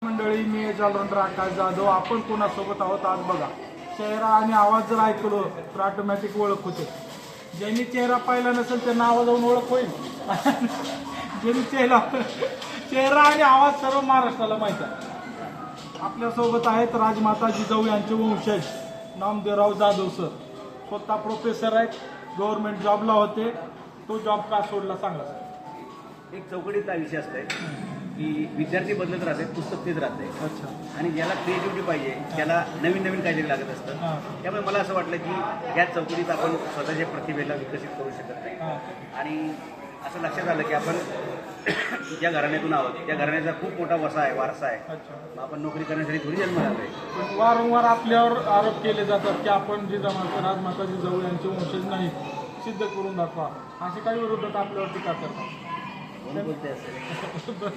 मंडळी, मी ऑलराऊंडर आकाश जाधव. आपण कोणासोबत आहोत आज बघा. चेहरा आणि आवाज जर ऐकलो तर ऑटोमॅटिक ओळख होते. ज्यांनी चेहरा पाहिला नसेल त्यांना आवाज जाऊन ओळख होईल. ज्यांनी चेहरा आणि आवाज सर्व महाराष्ट्राला माहित आहे. आपल्यासोबत आहेत राजमाता जिजाऊ यांचे वंशज नामदेवराव जाधव सर. स्वतः प्रोफेसर आहेत, गव्हर्नमेंट जॉबला होते. तो जॉब का सोडला सांगा. एक चौकटीचा विषय असतोय की विद्यार्थी बदलत राहते, पुस्तक तेच राहते. अच्छा. आणि ज्याला क्रिएटिव्हिटी पाहिजे त्याला नवीन नवीन काहीतरी लागत असतं. त्यामुळे मला असं वाटलं की या चौकटीत आपण स्वतःच्या प्रतिभेला विकसित करू शकत नाही. आणि असं लक्षात आलं की आपण ज्या घराण्यातून आहोत त्या घराण्याचा खूप मोठा वारसा आहे. मग आपण नोकरी करण्यासाठी थोडी जन्माला आलोय. पण वारंवार आपल्यावर आरोप केले जातात की आपण राजमाता जिजाऊ यांचे वंशज नाही, सिद्ध करून दाखवा. असे काही विरोधक आपल्यावर टीका करतात. कोण बोलतंय असं?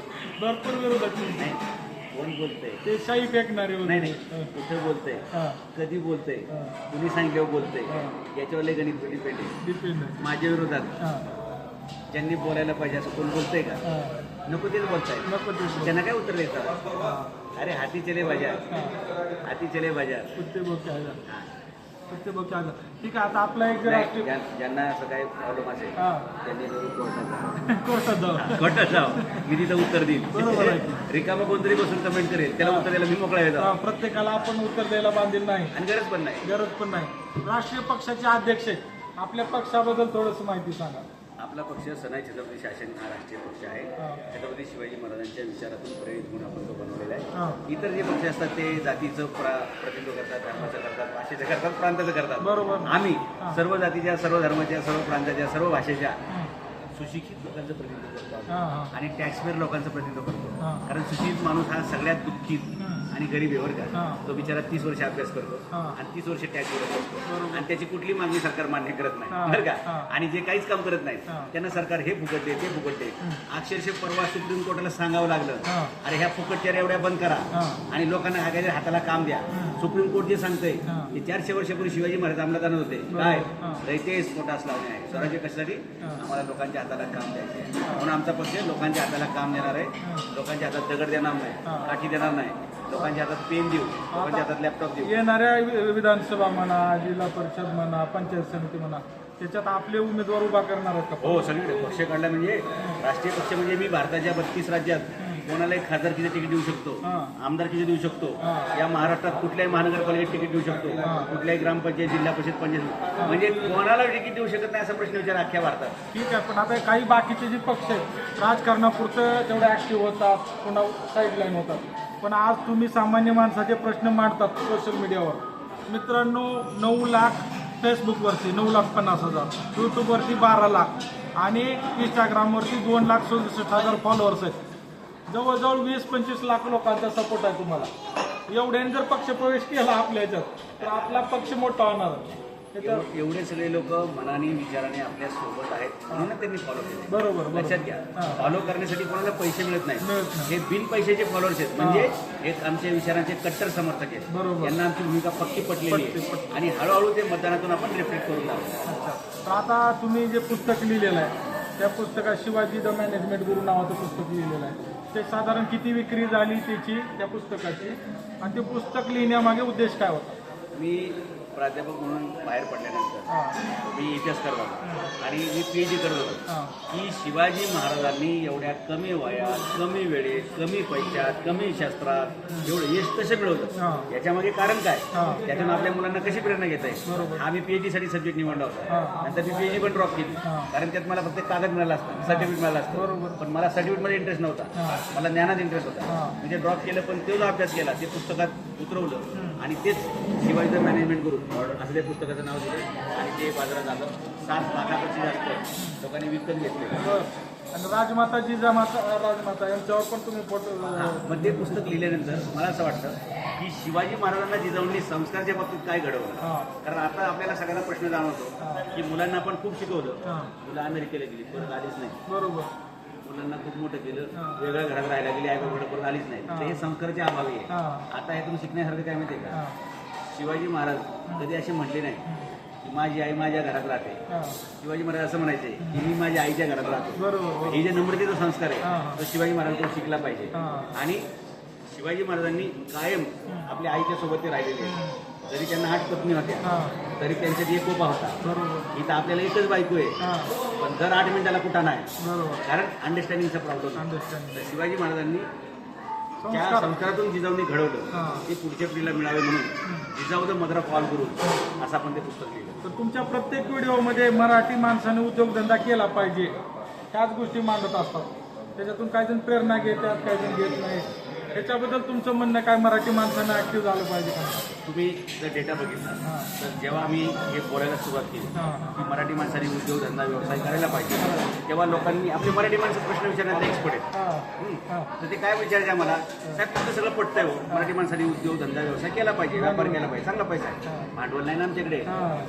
भरपूर विरोधक नाही, कोण बोलतंय? ते शाही फेकणारे होते. नाही, कुठे बोलतंय, कधी बोलतंय, कुणी सांगितल्यावर बोलतंय, याच्यावर लय गणित डिपेंड आहे. डिपेंड आहे. माझ्या विरोधात ज्यांनी बोलायला पाहिजे असं कोण बोलतंय का? नको तेच बोलताय. नको ते त्यांना काय उत्तर द्यायचं? अरे हाती चले बाजार, हाती चले बाजार. कुत्ते बोके आजार. ठीक आहे. आता आपला एक राष्ट्रीय ज्यांना असं काही प्रॉब्लेम असेल त्यांनी जरूर कोर्टात जाऊ. कोर्टात जाऊ. मी तिथं उत्तर देईल. बरोबर आहे. रिकामा कोणतरी बसून कमेंट करेल, त्याला उत्तर द्यायला मी मोकळा येतो. प्रत्येकाला आपण उत्तर द्यायला बांधील नाही आणि गरज पण नाही. राष्ट्रीय पक्षाचे अध्यक्ष आहेत. आपल्या पक्षाबद्दल थोडंसं माहिती सांगा. आपला पक्ष सनाई छत्रपती शासन हा राष्ट्रीय पक्ष आहे. छत्रपती शिवाजी महाराजांच्या विचारातून प्रेरित म्हणून आपण तो बनवलेला आहे. इतर जे पक्ष असतात ते जातीचं प्रतिनिधित्व करतात, धर्माचं करतात, भाषेचं करतात, प्रांताचं करतात. बरोबर. आम्ही सर्व जातीच्या, सर्व धर्माच्या, सर्व प्रांताच्या, सर्व भाषेच्या सुशिक्षित लोकांचं प्रतिनिधित्व करतो आणि टॅक्सपेअर लोकांचं प्रतिनिधित्व करतो. कारण सुशिक्षित माणूस हा सगळ्यात दुःखित आणि गरीब आहे बरं का. तो बिचारा 30 वर्ष अभ्यास करतो आणि 30 वर्ष टॅक्स भरत असतो आणि त्याची कुठली मागणी सरकार मान्य करत नाही बरं का. आणि जे काहीच काम करत नाहीत त्यांना सरकार हे फुकट दे, ते फुकट दे. अक्षरशः परवा सुप्रीम कोर्टाला सांगावं लागलं, अरे ह्या फुकटच्या एवढ्या बंद करा आणि लोकांना हाताला काम द्या. सुप्रीम कोर्ट जे सांगतंय ते 400 वर्षापूर्वी शिवाजी महाराज अंमलात आणत होते. काय रयतेस पोटास लावणे आहे. स्वराज्य कशासाठी? आम्हाला लोकांच्या हाताला काम द्यायचे आहे. म्हणून आमचा पक्ष लोकांच्या हाताला काम देणार आहे. लोकांच्या हातात दगड देणार नाही, काठी देणार नाही. लोकांच्या हातात पेन देऊ, लोकांच्या हातात लॅपटॉप देऊ. येणाऱ्या विधानसभा म्हणा, जिल्हा परिषद म्हणा, पंचायत समिती म्हणा, त्याच्यात आपले उमेदवार उभा करणार आहेत का? हो, सगळीकडे पक्ष काढला म्हणजे राष्ट्रीय पक्ष म्हणजे मी भारताच्या 32 राज्यात कोणाला एक खासदारकीचं तिकीट देऊ शकतो, आमदारकीचं देऊ शकतो. या महाराष्ट्रात कुठल्याही महानगरपालिकेत तिकीट देऊ शकतो, कुठल्याही ग्रामपंचायत, जिल्हा परिषद, पंचायत, म्हणजे कोणाला तिकीट देऊ शकत नाही असा प्रश्न विचार अख्ख्या भारतात. ठीक आहे. पण आता काही बाकीचे जे पक्ष आहेत राजकारणापुरतं तेवढे ऍक्टिव्ह होतात, पुन्हा साईडलाईन होतात. पण आज तुम्ही सामान्य माणसाचे प्रश्न मांडतात सोशल मीडियावर. मित्रांनो, 9 लाख फेसबुकवरती, 9,50,000, यूट्यूबवरती 12 लाख आणि इंस्टाग्रामवरती 2,67,000 फॉलोअर्स आहेत. जवळजवळ 20-25 लाख लोकांचा सपोर्ट आहे तुम्हाला. एवढ्याने जर पक्ष प्रवेश केला आपल्या ह्याच्यात तर आपला पक्ष मोठा होणार. एवढे सगळे लोक मनाने विचाराने आपल्या सोबत आहेत म्हणून त्यांनी फॉलो केले. बरोबर. लक्षात घ्या, फॉलो करण्यासाठी कोणाला पैसे मिळत नाही. हे बिन पैशाचे फॉलोअर्स आहेत. म्हणजे एक आमच्या विचारांचे कट्टर समर्थक आहेत. बरोबर. यांना आमची भूमिका पक्की पटलेली आहे आणि हळूहळू ते मतदानातून आपण रिफ्लेक्ट करून लावतो. अच्छा. तर आता तुम्ही जे पुस्तक लिहिलेलं आहे त्या पुस्तकात शिवाजी द मॅनेजमेंट गुरु नावाचं पुस्तक लिहिलेलं आहे. ते साधारण किती विक्री झाली त्याची, त्या पुस्तकाची, आणि ते पुस्तक लिहिण्यामागे उद्देश काय होता? मी प्राध्यापक म्हणून बाहेर पडल्यानंतर मी इतिहास करत होतो आणि मी PhD करत होतो की शिवाजी महाराजांनी एवढ्या कमी वयात, कमी वेळेत, कमी पैशात, कमी शास्त्रात एवढं यश कसं मिळवतं, याच्यामागे कारण काय, त्यातून आपल्या मुलांना कशी प्रेरणा घेता येईल. हा मी PhD साठी सब्जेक्ट निवडला होता. नंतर मी PhD पण ड्रॉप केली कारण त्यात मला फक्त कागद मिळाला असता, सर्टिफिकेट मिळालं असतं. पण मला सर्टिफिकेटमध्ये इंटरेस्ट नव्हता, मला ज्ञानात इंटरेस्ट होता. मी ते ड्रॉप केलं पण तेच अभ्यास केला, ते पुस्तकात उतरवलं आणि तेच शिवाजीचं मॅनेजमेंट करू असं त्या पुस्तकाचं नाव दिलं आणि ते बाजारात आलं. 7 लाखापेक्षा जास्त लोकांनी विकत घेतले. आणि राजमाता राजमाता यांच्यावर पण तुम्ही फोटो. मग ते पुस्तक लिहिल्यानंतर मला असं वाटतं की शिवाजी महाराजांना जिजाऊंनी संस्कारच्या बाबतीत काय घडवलं. कारण आता आपल्याला सगळ्यांना प्रश्न जाणवतो की मुलांना आपण खूप शिकवलं, मुलं अमेरिकेला गेली, परत आलीच नाही. बरोबर. मुलांना खूप मोठं केलं, वेगळ्या घरात राहायला गेली, आई बाबाकडे परत आलीच नाही. तर हे संस्काराच्या अभावी आहे. आता ह्यातून शिकण्यासारखं काय माहिती आहे का, शिवाजी महाराज कधी असे म्हटले नाही की माझी आई माझ्या घरात राहते. शिवाजी महाराज असं म्हणायचे की मी माझ्या आईच्या घरात राहतो. हे जे नम्रतेचा संस्कार आहे तो शिवाजी महाराजांकडून शिकला पाहिजे. आणि शिवाजी महाराजांनी कायम आपल्या आईच्या सोबत ते राहिलेले आहेत. जरी त्यांना 8 पत्नी होत्या तरी त्यांच्यात एकोपा होता. बरोबर. इथं आपल्याला एकच बायको आहे, पण दर 8 मिनिटाला कुठं नाही, बरोबर. कारण अंडरस्टँडिंगचा प्रॉब्लेम. अंडरस्टँडिंग. तर शिवाजी महाराजांनी त्या संस्कारातून जिजाऊने घडवलं ते पुढच्या पिढीला मिळावे म्हणून Jijau the mother of all gurus असं आपण ते पुस्तक लिहिलं. तर तुमच्या प्रत्येक व्हिडिओमध्ये मराठी माणसाने उद्योगधंदा केला पाहिजे ह्याच गोष्टी मांडत असतात. त्याच्यातून काही जण प्रेरणा घेतात, काही जण घेत नाही. त्याच्याबद्दल तुमचं म्हणणं काय, मराठी माणसानं ऍक्टिव्ह झालं पाहिजे का? तुम्ही जर डेटा बघितला तर जेव्हा आम्ही हे बोलायला सुरुवात केली की मराठी माणसाने उद्योगधंदा व्यवसाय करायला पाहिजे, तेव्हा लोकांनी आपले मराठी माणसं प्रश्न विचारण्यात एक्सपर्ट आहेत. तर ते काय विचारायचे आम्हाला, साहेब तुमचं सगळं पटतंय हो, मराठी माणसाने उद्योगधंदा व्यवसाय केला पाहिजे, व्यापार केला पाहिजे, चांगला पैसा आहे, भांडवल नाही ना आमच्याकडे,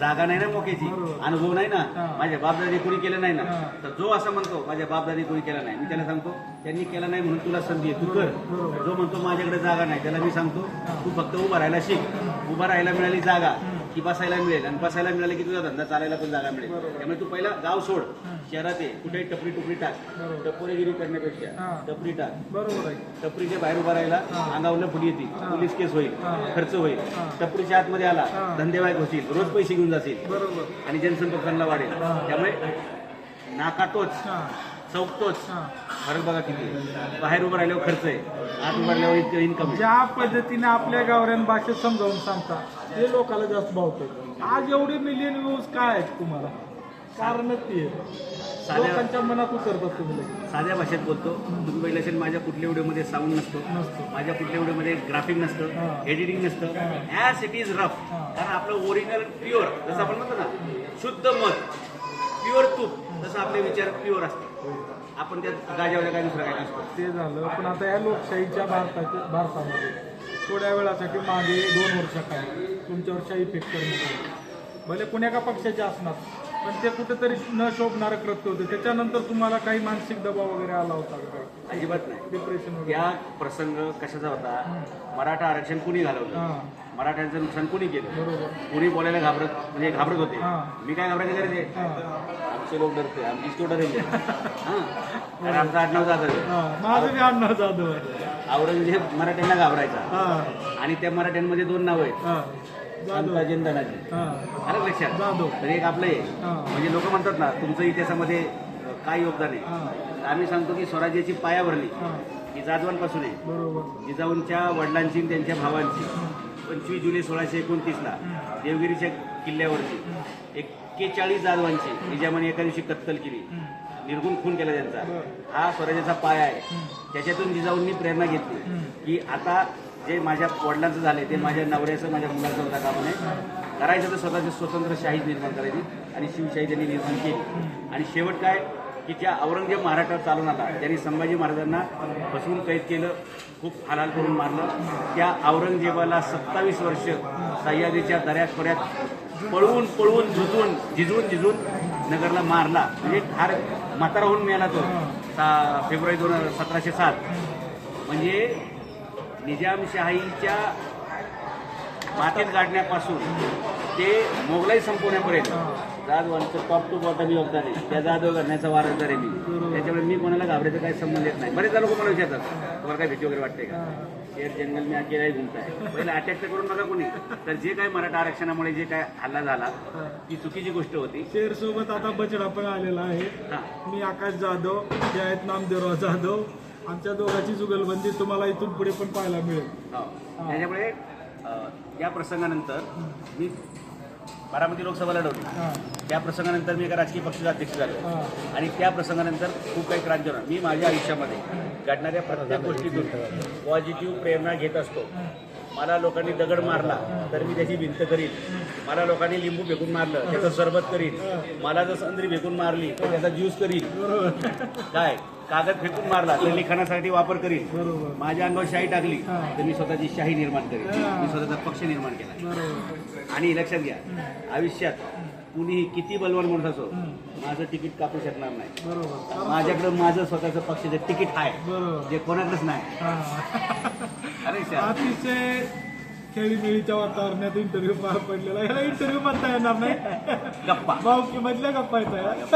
जागा नाही ना मोक्याची, अनुभव नाही ना, माझ्या बापदादी कोणी केलं नाही ना. तर जो असं म्हणतो माझ्या बापदादी कोणी केला नाही, मी त्याला सांगतो त्यांनी केला नाही म्हणून तुला संधी आहे, तू कर. जो म्हणतो माझ्याकडे जागा नाही, त्याला मी सांगतो तू फक्त उभा राहायला शिक. उभा राहायला मिळाली जागा की बसायला मिळेल, आणि बसायला मिळाली की तुझा धंदा चालायला पण जागा मिळेल. त्यामुळे तू पहिला गाव सोड, शहरात ये, कुठेही टपरी टुपरी टाक, टपोरीगिरी करण्यापेक्षा टपरी टाक. बरोबर आहे. टपरीच्या बाहेर उभा राहिला अंगावरला फुली येतील, पोलीस केस होईल, खर्च होईल. टपरीच्या आतमध्ये आला धंदेवाईक होतील, रोज पैसे घेऊन जातील, बरोबर. आणि जनसंपर्क चांगला वाढेल. त्यामुळे नाकातोच चौकतोच फरक बघा किती. बाहेर उभं राहिल्यावर खर्च आहे, आत उभं राहिल्यावर इन्कम. ज्या पद्धतीने आपल्या गावऱ्यान भाषेत समजावून सांगता ते लोकांना जास्त भावतं. आज एवढे मिलियन व्ह्यूज काय आहेत तुम्हाला? कारणच ते आहे. लोकांच्या मनात उतरतात तुम्ही. साध्या भाषेत बोलतो. तुम्ही पहिल्या असेल माझ्या कुठल्या व्हिडिओमध्ये साऊंड नसतो, माझ्या कुठल्या व्हिडिओमध्ये ग्राफिक नसतं, एडिटिंग नसतं, ॲज इट इज रफ. कारण आपलं ओरिजिनल प्युअर, जसं आपण म्हणतो ना शुद्ध मध, प्युअर तूप, तसं आपले विचार प्युअर असतात. आपण त्यात गाजावल्या काय दुसरं काय नसतं. ते झालं. पण आता या लोकशाहीच्या भारतामध्ये थोड्या वेळासाठी मागे 2 वर्षाखाली तुमच्यावर शाही फेक करण्यात आली. भले कुण्या का पक्षाचे असणार, पण ते कुठेतरी न शोभणारं कृत्य होतं. त्याच्यानंतर तुम्हाला काही मानसिक दबाव वगैरे आला होता का? अजिबात नाही. डिप्रेशन वगैरे? या प्रसंग कशाचा होता, मराठा आरक्षण कुणी घालवलं, मराठ्यांचं नुकसान कुणी केलं, बरोबर. कुणी बोलायला घाबरत होते. मी काय घाबरायचं करायचे, आमचे लोक डरते, आमची तो डरेल. कारण आमचं आडनाव जाधव आहे. माझं बी आडनाव जाधव आहे. औरंगजेब मराठ्यांना घाबरायचा, आणि त्या मराठ्यांमध्ये 2 नाव आहेत, संताजी आणि धनाजी. आलं लक्षात? तर एक आपलं आहे. म्हणजे लोक म्हणतात ना तुमचं इतिहासामध्ये काय योगदान आहे, आम्ही सांगतो की स्वराज्याची पायाभरणी ही जाधवांपासून आहे. बरोबर. जिजाऊंच्या वडिलांची आणि त्यांच्या भावांची 25 जुलै 1629ला देवगिरीच्या किल्ल्यावरची 41 जाधवांची निजामाने एका दिवशी कत्तल केली, निर्गुण खून केला त्यांचा. हा स्वराज्याचा पाया आहे. त्याच्यातून जिजाऊंनी प्रेरणा घेतली की आता जे माझ्या वडिलांचं झालंय ते माझ्या नवऱ्याचं, माझ्या मुलाचं होता कामा नये, करायचं तर स्वतःची स्वतंत्र शाही निर्माण करायची, आणि शिवशाही त्यांनी निर्माण केली. आणि शेवट काय की ज्या औरंगजेब महाराष्ट्रात चालून आला, त्यांनी संभाजी महाराजांना फसवून कैद केलं, खूप हालाल करून मारलं. त्या औरंगजेबाला 27 वर्ष सह्याद्रीच्या दऱ्यात खोऱ्यात पळवून झिजून नगरला मारला. म्हणजे फार म्हातारा होऊन मिळाला तो फेब्रुवारी 1707. म्हणजे निजामशाहीच्या मातीत गाडण्यापासून ते मोगलाई संपवण्यापर्यंत जाधवांचं टॉप टू बॉटम योगदान आहे. त्या जाधव करण्याचा वारसदार आहे मी. त्याच्यामुळे मी कोणाला घाबरायचं काही संबंध येत नाही. बरेच लोक मला विचारतात तुम्हाला काय भीती वगैरे वाटते का, शेर जंगल मी अकेलाही घुमताय. पहिला अटॅक तर करून नका कोणी. तर जे काय मराठा आरक्षणामुळे जे काय हल्ला झाला ती चुकीची गोष्ट होती. शेर सोबत आता बछडा पण आलेला आहे. मी आकाश जाधव, ते आहेत नामदेवराव जाधव. आमच्या दोघांची जुगलबंदी तुम्हाला इथून पुढे पण पाहायला मिळेल. त्याच्यामुळे या प्रसंगानंतर मी बारामती लोकसभा लढवली. त्या प्रसंगानंतर मी एका राजकीय पक्षाचा अध्यक्ष झालो, आणि त्या प्रसंगानंतर खूप काही क्रांती होणार. मी माझ्या आयुष्यामध्ये घडणाऱ्या प्रत्येक गोष्टीतून पॉझिटिव्ह प्रेरणा घेत असतो. मला लोकांनी दगड मारला तर मी त्याची भिंत करीन, मला लोकांनी लिंबू फेकून मारलं त्याचं सरबत करीन, मला जर संत्री फेकून मारली तर त्याचा ज्यूस करीन, काय कागद फेकून मारला तर लिखाणासाठी वापर करीन, माझ्या अंगावर शाही टाकली तर मी स्वतःची शाही निर्माण करीन, मी स्वतःचा पक्ष निर्माण केला. आणि लक्षात घ्या, आयुष्यात कुणीही किती बलवान माणूस असो माझं तिकीट कापू शकणार नाही. माझ्याकडे माझं स्वतःचं पक्षाचं तिकीट आहे जे कोणाकडेच नाही. अतिशय खेळीमेळीच्या वातावरणात इंटरव्ह्यू पार पडलेला. याला इंटरव्ह्यू म्हणता येणार नाही, गप्पा भावकी मधल्या गप्पा येत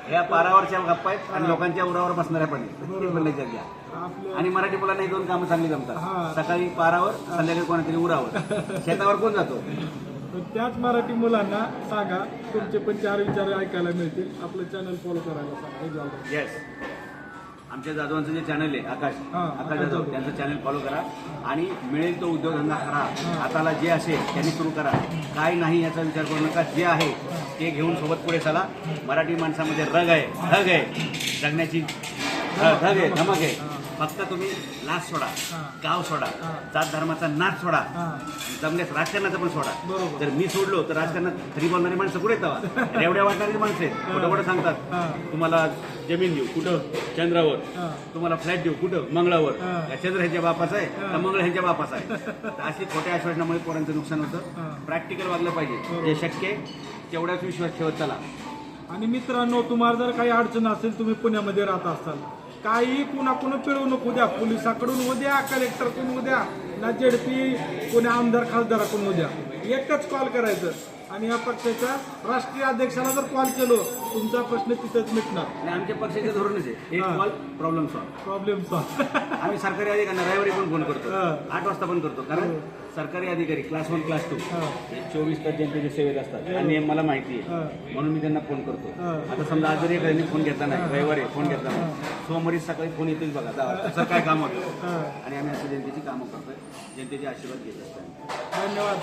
ह्या पारावरच्या गप्पा आहेत आणि लोकांच्या उरावर बसणाऱ्या पण आहेत. आपल्या आणि मराठी मुलांना ही दोन कामं चांगली हा. जमतात. सकाळी पारावर, संध्याकाळी कोणातरी उरावर. शेतावर कोण जातो? तर त्याच मराठी मुलांना सांगा, तुमचे पण 4 विचार ऐकायला मिळतील. आपलं चॅनल फॉलो करायला सांगा. हे झालं. येस, आमच्या जाधवांचं जे चॅनल आहे आकाश हा, आकाश जाधव, त्यांचं चॅनल फॉलो करा आणि मिळेल तो उद्योगधंदा करा. हाताला जे असेल त्यांनी सुरू करा. काय नाही याचा विचार करू नका. जे आहे ते घेऊन सोबत पुढे चला. मराठी माणसामध्ये रग आहे, धग आहे, जगण्याची धग आहे, धमक आहे. फक्त तुम्ही लाच सोडा, गाव सोडा, जात धर्माचा नाच सोडा, जमल्यास राजकारणाचं पण सोडा. बरोबर. जर मी सोडलो तर राजकारणात खरी बोलणारी माणसं कुठे येतात? एवढ्या वाटणारी माणसं आहेत. कुठं कुठं सांगतात तुम्हाला जमीन देऊ, कुठं चंद्रावर, तुम्हाला फ्लॅट देऊ, कुठं मंगळावर. या चंद्र ह्यांच्या बापाचा आहे का मंगळ ह्यांच्या बापाचा आहे? तर अशी खोट्या आश्वासनामुळे पोरांचं नुकसान होतं. प्रॅक्टिकल वागलं पाहिजे. जे शक्य आहे तेवढ्याच विश्वास ठेवत चला. आणि मित्रांनो, तुम्हाला जर काही अडचण असेल, तुम्ही पुण्यामध्ये राहत असाल, काही कुणाकडून पिळवू नको द्या. पोलिसाकडून होऊ द्या, कलेक्टरकडून होऊ द्या, ना जेडपी कोणी आमदार खासदाराकडून होऊ द्या. एकच कॉल करायचं आणि या पक्षाच्या राष्ट्रीय अध्यक्षाला जर कॉल केलो, तुमचा प्रश्न तिथंच मिटणार. आणि आमच्या पक्षाचे धोरणच आहे, एक call problem solve. Problem solve. आम्ही सरकारी अधिकाऱ्यांना रविवारी पण फोन करतो, 8 वाजता पण करतो. कारण सरकारी अधिकारी क्लास 1 क्लास 2 हे 24 तास जनतेच्या सेवेत असतात आणि मला माहिती आहे, म्हणून मी त्यांना फोन करतो. आता समजा आज जरी एखाद्याने फोन घेतला नाही, रविवारी फोन घेतला नाही, सोमवारी सकाळी फोन येतोच बघा, कसं काय काम होतं. आणि आम्ही असं जनतेची कामं करतोय, जनतेचे आशीर्वाद घेत असतो. धन्यवाद.